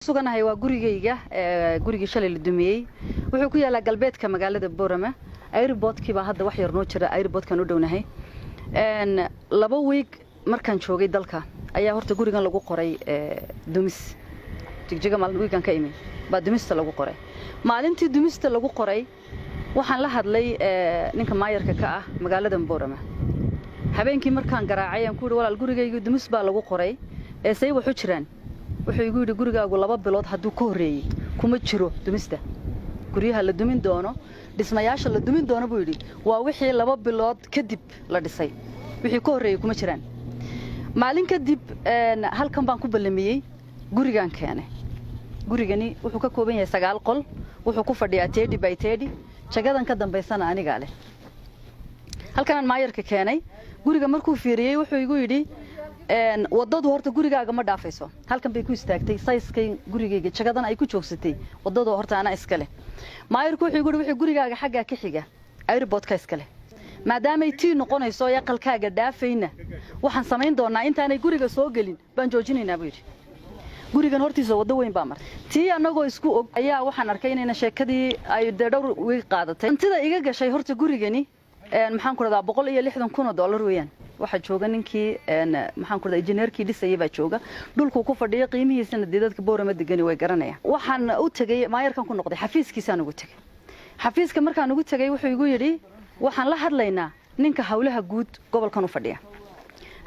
suganahay waa gurigayga gurigii shalay la dumiyay wuxuu ku yaalaa galbeedka magaalada Boorama airportkii baa hadda wax yar noo jira airportkan u dhownahay laba week markaan joogay dalka ayaa horta gurigan lagu qoray dumis jigjiga maalin weekan ka imi baa dumista lagu qoray maalintii dumista lagu qoray waxaan la hadlay ninka maayarka ka ah magaalada Boorama habeenkii markaan garaacay aan ku yiri walaal gurigayga dumis baa lagu qoray say wuxuu jiraan wuxuu igu yiri gurigaagu 2 bilood haduu ka horeeyay kuma jiro dumista guriyaha la dumin doono dhismayaasha la dumin doono buu yiri waa wixii 2 bilood kadib la dhisay wixii ka horeeyay kuma jiraan maalin kadib halkan baan ku ballamiyay gurigan keenay gurigani wuxuu ka kooban yahay 9 qol wuxuu ku fadhiyaa 30 by 30 jagadan ka dambeysana aniga leh halkan maayarka keenay guriga markuu fiiriyay wuxuu igu yiri wadadu horta gurigaaga ma dhaafayso halkan bay ku istaagtay sayskay gurigayga jagadan ay ku joogsatay wadadu horta ana iska leh maayarku wuxuu igu wixii gurigaaga xagga ka xiga airportka iska leh maadaama ay tii noqonayso yaqalkaaga dhaafayna waxaan samayn doonaa intaanay guriga soo galin baan joojinaynaa buu yiri gurigan hortiisa wado weyn baa martay tii anagoo isku og ayaa waxaan arkay inayna sheekadii ay dhowr week qaadatay intida iga gashay horta gurigani maxaan ku radaa $160,000 weeyaan waxa jooga ninkii maxaan ku radaa engineerkii dhisayay baa jooga dhulku ku fadhiyo qiimihiisana dadka Boorama degani way garanayaan waxaan u tagay maayarkan ku noqday xafiiskiisaan ugu tagay xafiiska markaan ugu tagay wuxuu igu yiri waxaan la hadlaynaa ninka hawlaha guud gobolkan u fadhiya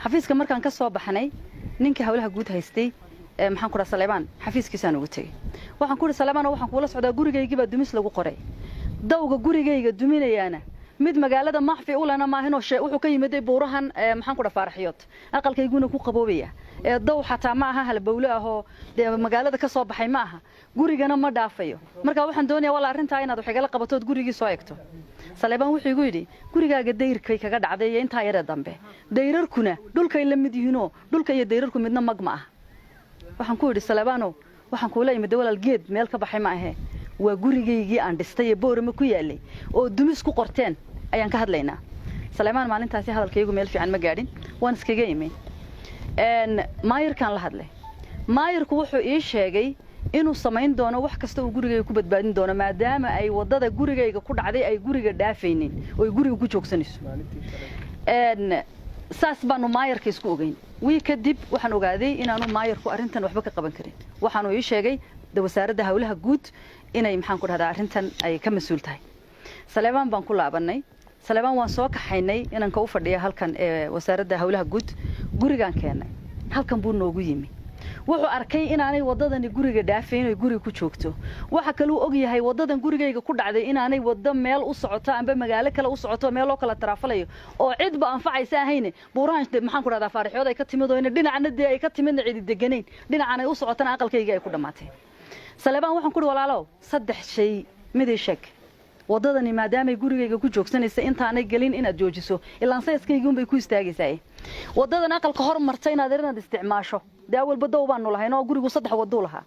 xafiiska markaan ka soo baxnay ninka hawlaha guud haystay maxaan ku radaa Saleeman xafiiskiisaan ugu tagay waxaan ku yiri Saleeman waxaan kula socdaa gurigayga baa dumis lagu qoray dawga gurigayga duminayaana mid magaalada maxfi u lana maahino wuxuu ka yimid buurahan maxaan ku dhaaf Faaraxyood aqalkayguna ku qaboobaya daw xataa ma aha hal bawle ah magaalada ka soo baxay ma aha gurigana ma dhaafayo marka waxaan doonayaa wala arinta inaad wax igala qabatood gurigii soo eegto Saleeban wuxuu igu yiri gurigaaga dayrkay kaga dhacday inta yara dambe dayrarkuna dhulkay la mid yihiin dhulka iyo dayrarku midna magma ah waxaan ku yiri Saleebano waxaan ku leeyahay walaal geed meel ka baxay ma aha waa gurigaygii aan dhistay ee Boorama ku yaalay oo dumis ku qorteen ayaan ka hadlaynaa Saleeman maalintaasi hadalkaygu meel fiican ma gaadhin waan iskaga imay maayarkan la hadlay maayarku wuxuu ii sheegay inuu samayn doono wax kasta oo gurigayga ku badbaadin doono maadaama ay wadada gurigayga ku dhacday ay guriga dhaafaynin oo guriga ku joogsanayso saas baanu maayarka isku ogeyn wii kadib waxaan ogaaday inaanu maayarku arintan waxba ka qaban karin waxaanu ii sheegay wasaaradda hawlaha guud inay maxaan ku dhahdaa arintan ay ka masuul tahay Saleeman baan ku laabanay Saleeman waan soo kaxaynay inaan ka u fadhiyo halkan wasaaradda hawlaha guud gurigan keenay halkan buu noogu yimi wuxuu arkay inaanay wadadani guriga dhaafeen oo guriga ku joogto waxa kale uu og yahay wadadan gurigayga ku dhacday inaanay wada meel u socoto amba magaalo kale u socoto meel oo kala taraafalayo oo cid ba anfacaysa ahayne buuraan maxaan ku dhahdaa Faaraxyood ay ka timid oo dhinacna ay ka timid cid deganeyn dhinacana ay u socotana aqalkayga ay ku dhamaatay Saleeban waxaan ku walaalow 3 shay mid sheeg wadadani maadaama ay gurigayga ku joogsanaysa intaanay galin inaad joojiso ilaa sayskaygu bay ku istaagaysaa wadadan aqalka hormartay inaad isticmaasho daawal badow baan nolahayn oo gurigu 3 wado lahaa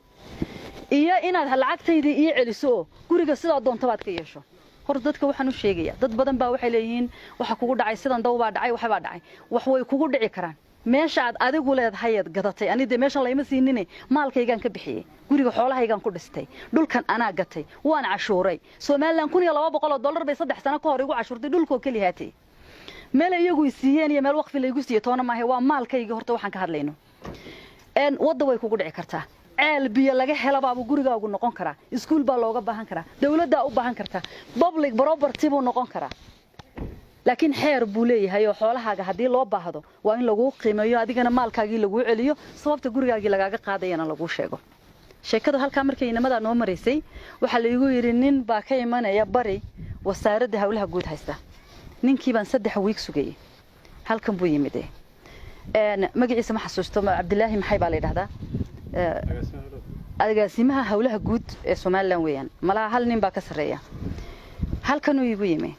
iyo inaad lacagtayda ii celiso guriga sida doonto baad ka yeesho hor dadka waxaan u sheegayaa dad badan baa waxay leeyihiin waxa kugu dhacay sidan daw baa dhacay waxa baa dhacay wax way kugu dhici karaan meesha aad adigu leedahay gadatay anide meeshan layma siinine maalkaygan ka bixiyay guriga xoolahaygan ku dhistay dhulkan ana gatay waan cashuuray Soomaaliland $1,200 bay 3 sano ka hor igu cashuurtay dhulkoo kali haatay meel iyagu siiyeen iyo meel waqfi la igu siiyay toona ma waa maalkayga horta waxaan ka hadlayno wada way kugu dhici kartaa ceel biyo laga helo baa gurigaagu noqon kara iskuul baa looga baahan kara dawladda u baahan karta public property buu noqon kara laakiin xeer buu leeyahay oo xoolahaaga hadii loo baahdo waa in lagu qiimeeyo adigana maalkaagii lagu celiyo sababta gurigaagii lagaaga qaadayana lagu sheego sheekadu halka markay inamada noo mareysay waxa la igu yiri nin baa ka imanaya bari wasaaradda hawlaha guud haysta ninkii baan 3 week sugay halkan buu yimid magaciisa ma xasuusto Cabdilaahi maxay baa la yiraahdaa agaasimaha hawlaha guud ee Soomaaliland weeyaan malaha hal nin baa ka sareeya halkan uu igu yimid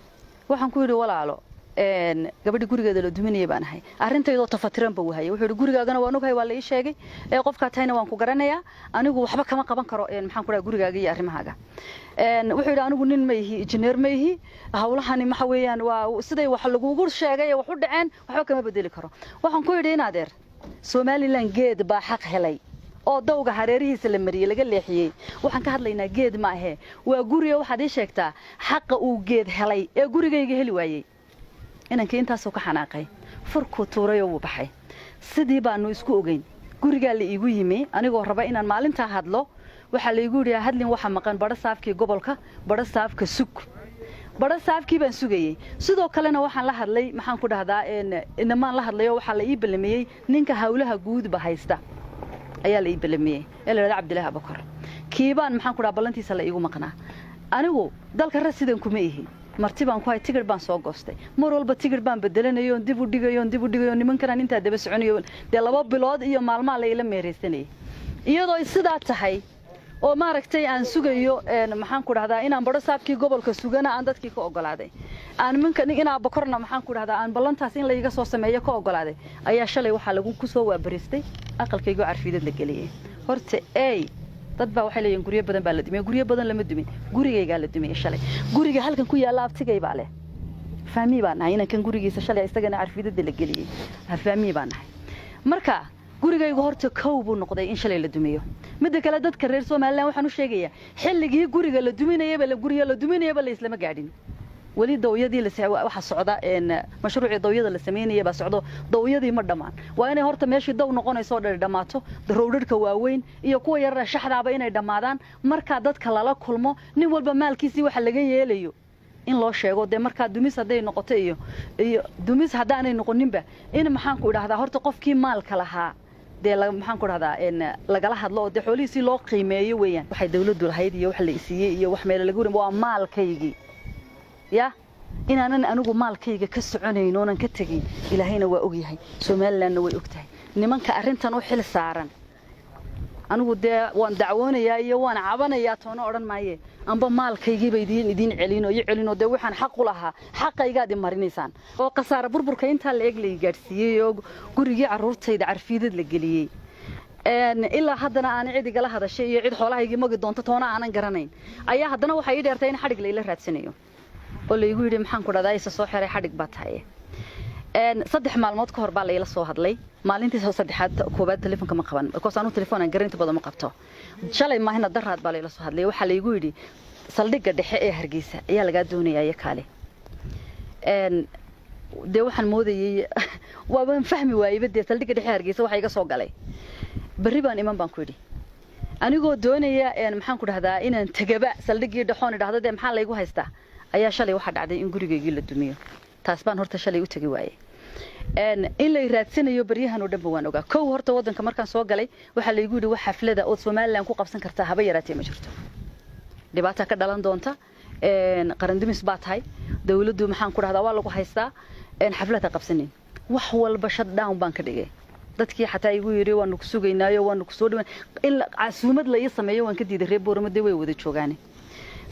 waxaan ku yiri walaalo gabadhi gurigeeda la duminayay baan ahay arintaydo tafatiran ba wahay wuxuu gurigaagana waan ogahay waa la ii sheegay qofka taayna waan ku garanayaa anigu waxba kama qaban karo maxaan ku dhahay gurigaaga iyo arimahaaga wuxuu yiri anigu nin ma yihi engineer ma yihi hawlahani waxa weeyaan waa siday wax lagu sheegay wax u dhaceen waxba kama bedeli karo waxaan ku yiri in adeer Soomaaliland geed baa xaq helay oo dawga hareerihiisa la mariyay laga leexiyay waxaan ka hadlaynaa geed ma ahe waa guriga waxaad ii sheegtaa xaqa uu geed helay ee gurigayga heli waayay inankii intaasoo ka xanaaqay furku tuuray oo baxay sidii baanu isku ogeyn guriga la iigu yimi anigoo raba inaan maalinta hadlo waxa la iigu yiri hadlin waxa maqan bada saafkii gobolka bada saafka sug bada saafkii baan sugayay sidoo kalena waxaan la hadlay maxaan ku dhahdaa inamaan la hadlayo waxa la ii ballamiyay ninka hawlaha guud ba haysta ayaa la ii ballamiyay ilaa Cabdilaahi Abakar kiibaan maxaan ku dhahaa ballantiisa la iigu maqnaa anigu dalka rasidan kuma ihi marti baan ku hay tigir baan soo goostay mar walba tigir baan bedelanayo dib u dhigayo nimankan inta daba soconayo de 2 bilood iyo maalmaha la ila meereysanay iyadoo sidaa tahay oo maaragtay aan sugayo maxaan ku dhahdaa inaan baro saabkii gobolka sugana aan dadkii ka ogolaaday aan minkan inaa bakorna maxaan ku dhahdaa aan ballantaas in la iga soo sameeyo ka ogolaaday ayaa shalay waxa lagu ku soo waabaristay aqalkayga carfiidad la galiyay horta dad baa waxay leeyihiin guriyo badan baa la dumiyay guriyo badan lama dumin gurigayga la dumiyay shalay guriga halkan ku yaala abtigay baa leh faami baan nahay inaan kan gurigiisa shalay isagana carfiidada la galiyay faami baan nahay marka gurigaygu horta koow buu noqday in shalay la dumiyo midda kale dadka reer Soomaaliland waxaan u sheegayaa xilligii guriga la duminayay la duminayay la islama gaadhin wali dawiyadii la waxa socda mashruuci dawiyada la sameeyay ba socdo dawiyadii ma dhamaan waa inay horta meeshii daw noqonayso dhamaato roodhadka waaweyn iyo kuwa yar shaxdaaba inay dhamaadaan marka dadka lala kulmo nin walba maalkiisii waxa laga yeelayo in loo sheego de marka dumis haday noqoto iyo dumis hadaanay noqoninba in maxaan ku idhaahdaa horta qofkii maalka lahaa de maxaan ku idhaahdaa lagala hadlo oo de xoolihiisii loo qiimeeyo weeyaan waxay dawladdu lahayd iyo wax la isiiyay iyo wax meel lagu waa maalkaygii ya inaanan anigu maalkayga ka soconayno onan ka tagin ilaahayna waa og yahay Soomaalilandna way ogtahay nimanka arintan u xil saaran anigu de waan dacwoonayaa iyo waan cabanayaa toona oran maaye amba maalkaygii bay idin celino de waxaan xaq u lahaa xaqaygaad marinaysaan oo qasaara burburka inta la eeg la gaarsiiyay oo gurigii caruurtayda carfiidad la galiyay ilaa haddana aan cid igala hadashay iyo cid xoolahaygii magi doonto toona aanan garanayn ayaa haddana waxa ii dheertay in xadhig la ila raadsanayo oo la igu yiri maxaan ku dhahdaa isa soo xiray xadhig baa tahay 3 maalmood ka hor baa la ila soo hadlay maalintii saddexaad koobaad telefoonka ma qaban because aanu telefoon aan garanti badan ma qabto shalay maahina daraad baa la ila soo hadlay waxa la igu yiri saldhigga dhexe ee Hargeysa ayaa laga doonayaa kaale de waxaan moodayay waan fahmi waayay de saldhigga dhexe Hargeysa waxa iga soo galay bari baan iman baan ku yiri anigoo doonaya maxaan ku dhahdaa inaan tagaba saldhiggii dhaxoon idhaahdo de maxaa la igu haystaa ayaa shalay waxa dhacday in gurigeygii la dumiyo taas baan horta shalay u tagi waayay in la raadsanayo bariyahan oo dhanba waan ogaa koow horta wadanka markaan soo galay waxa la igu yiri wax xaflada oo Soomaaliland ku qabsan kartaa haba yaraatee ma jirto dhibaato ka dhalan doonta qaran dumis baa tahay dawladdu maxaan ku dhahdaa waa lagu haystaa xaflada qabsanin wax walba shutdown baan ka dhigay dadkii xataa igu yiri waan ku sugaynaayo waan ku soo dhawaan in casuumad la ii sameeyo waan ka diiday reer Boorama way wada joogaan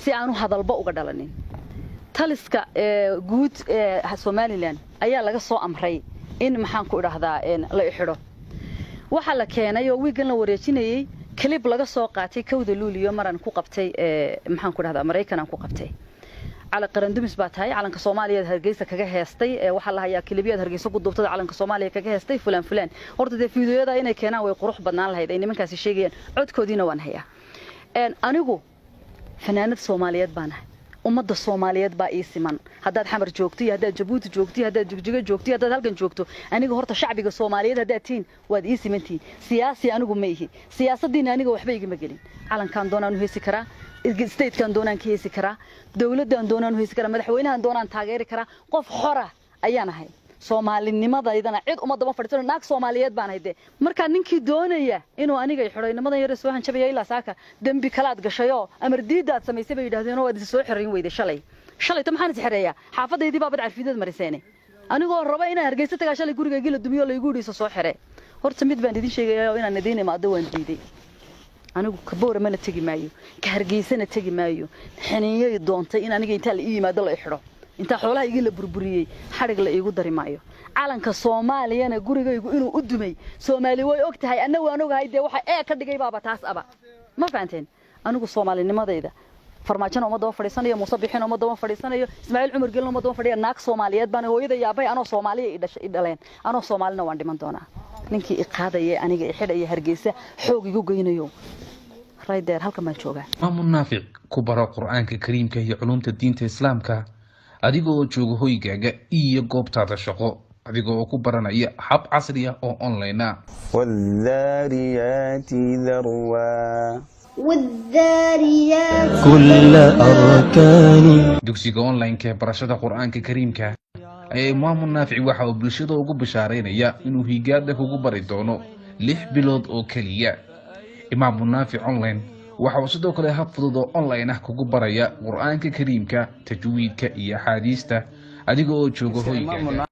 si aanu hadalba uga dhalanin taliska guud Soomaaliland ayaa laga soo amray in maxaan ku idhaahdaa la xidho waxa la keenay oo wiigan la wareejinayay clip laga soo qaatay kawda luuliyo maran ku qabtay maxaan ku idhaahdaa Mareykan aan ku qabtay على قرن دمس باتهاي على كصوماليا هرجيسة كجه هستي وحلا هي كليبيات هرجيسة قد ضبطت على كصوماليا كجه هستي فلان ورد ده فيديو ده إنه كنا ويقروح بدنا له هيدا إنه من كاسي شيء عد كودينا وان هي أنا جو فنانة صوماليات بانه ومد الصوماليات بقى اسمان هذا حمر جوكتي هذا جبوت جوكتي هذا جوجة جوكتي هذا هالجن جوكتو أنا جو هرت شعبي الصوماليات هذا تين واد اسمنتي سياسي أنا جو ميه سياسة دين أنا جو وحبي مجلين على كان دونا إنه يسكره ستيت كان دونان كيسي كرا دولة دونان هيسي كرا مدحوينها دونان تاغيري كرا قف حرة أيانا هاي Soomaalinimada idana cid uma daba fadhiisan naag Soomaaliyeed baan hayde marka ninkii doonaya inuu aniga xoreynimadan yar soo hanjabay ilaa saaka dambi kalaad gashayo amar diidaad samaysay bay yiraahdeen oo soo xirin weyday shalay ta maxaan isxireeyaa xaafadeydii baa badcarfiidad mariseene anigoo raba inaan Hargeysa tagaa shalay gurigayga la dumiyo la igu dhiiso soo xire horta mid baan idin sheegayaa inaan idin imaado waan diiday anigu kaboor ma la tagi maayo ka Hargeysana tagi maayo xaniiyay doontay in aniga inta la ii yimaado la xiro inta xoolaha iga la burburiyay xarig la iigu dari maayo calanka Soomaaliyana gurigaygu inuu u dumay Soomaali way ogtahay anna waan ogahay de waxa ka dhigay baaba taas aba ma fahanteen anigu Soomaalinimadayda farmaajana uma daba fadhiisanayo Muuse Bixin uma daba fadhiisanayo Ismaaciil Cumar Gelin uma daba fadhiya naag Soomaaliyeed baan hooyada yaabay anoo Soomaaliya i dhaleen anoo Soomaalina waan dhiman doonaa ninkii iqaadaya aniga xidhaya Hargeysa xoog igu geynayo raydeer halka ma jooga Imaam Naafic ku baro Qur'aanka Kariimka iyo culumta diinta Islaamka adigoo jooga hoygaaga iyo goobtaada shaqo adigoo ku baranaya hab casri ah oo online ah والذاريات ذروا والذاريات كل أركان dugsiga online-ka barashada Qur'aanka Kariimka Imaam Naafic waxa uu bulshada ugu bashaareynaya inuu higaada kugu bari doono 6 bilood oo kaliya Imaam Naafic online waxa uu sidoo kale hab fudud oo online ah kugu baraya Qur'aanka Kariimka tajwiidka iyo axaadiista adigoo jooga hoygaaga